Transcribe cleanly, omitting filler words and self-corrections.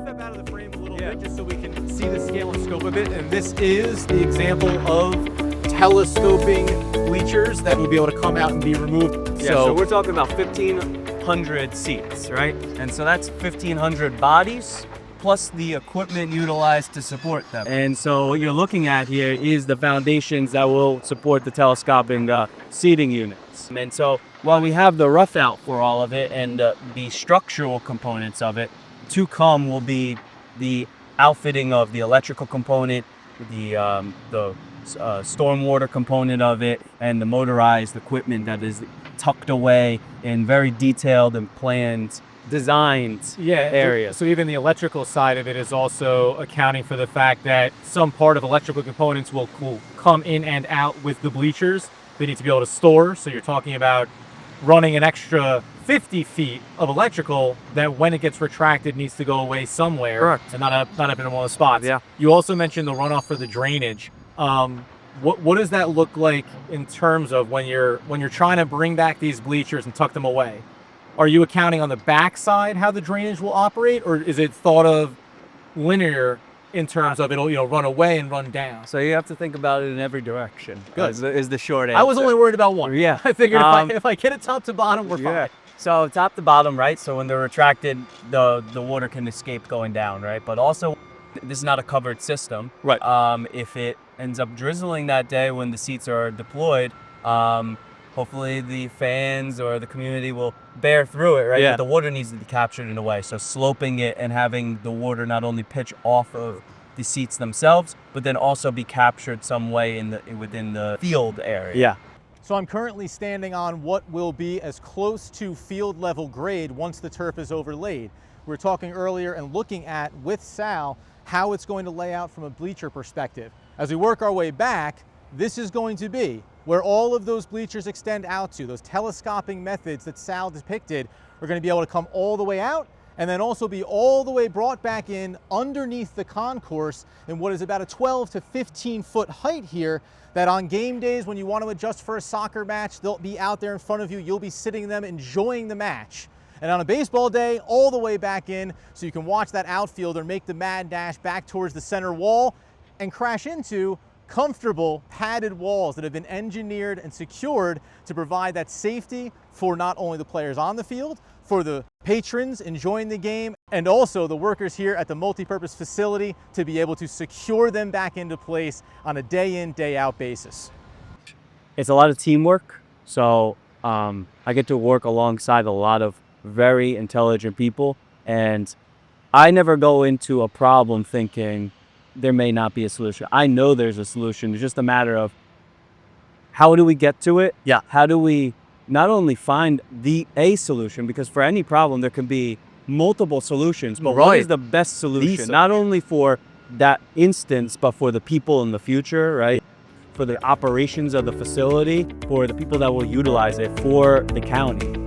step out of the frame a little bit just so we can see the scale and scope of it. And this is the example of telescoping bleachers that will be able to come out and be removed. Yeah, so we're talking about 1,500 seats, right? And so that's 1,500 bodies plus the equipment utilized to support them. And so what you're looking at here is the foundations that will support the telescoping seating units. And so while we have the rough out for all of it and the structural components of it, to come will be the outfitting of the electrical component, the stormwater component of it, and the motorized equipment that is tucked away in very detailed and planned designed areas. So even the electrical side of it is also accounting for the fact that some part of electrical components will come in and out with the bleachers. They need to be able to store. So you're talking about running an extra 50 feet of electrical that when it gets retracted needs to go away somewhere. Correct. And not up in one of the spots. Yeah. You also mentioned the runoff for the drainage. What does that look like in terms of when you're trying to bring back these bleachers and tuck them away? Are you accounting on the backside how the drainage will operate, or is it thought of linear in terms of it'll run away and run down? So you have to think about it in every direction. Good. Is the short answer. I was only worried about one. Yeah. I figured if I get it top to bottom, we're fine. So top to bottom, right? So when they're retracted, the water can escape going down, right? But also, this is not a covered system. Right. If it ends up drizzling that day when the seats are deployed, hopefully the fans or the community will bear through it, right? Yeah. But the water needs to be captured in a way. So sloping it and having the water not only pitch off of the seats themselves, but then also be captured some way within the field area. Yeah. So I'm currently standing on what will be as close to field level grade once the turf is overlaid. We were talking earlier and looking at, with Sal, how it's going to lay out from a bleacher perspective. As we work our way back, this is going to be where all of those bleachers extend out to. Those telescoping methods that Sal depicted are going to be able to come all the way out and then also be all the way brought back in underneath the concourse in what is about a 12 to 15 foot height here, that on game days when you want to adjust for a soccer match, they'll be out there in front of you. You'll be sitting them enjoying the match. And on a baseball day, all the way back in so you can watch that outfielder make the mad dash back towards the center wall and crash into comfortable padded walls that have been engineered and secured to provide that safety for not only the players on the field, for the patrons enjoying the game, and also the workers here at the multi-purpose facility to be able to secure them back into place on a day in, day out basis. It's a lot of teamwork. So I get to work alongside a lot of very intelligent people, and I never go into a problem thinking there may not be a solution. I know there's a solution. It's just a matter of how do we get to it? Yeah. How do we not only find a solution, because for any problem there can be multiple solutions, but what is the best solution? Not only for that instance, but for the people in the future, right? For the operations of the facility, for the people that will utilize it, for the county.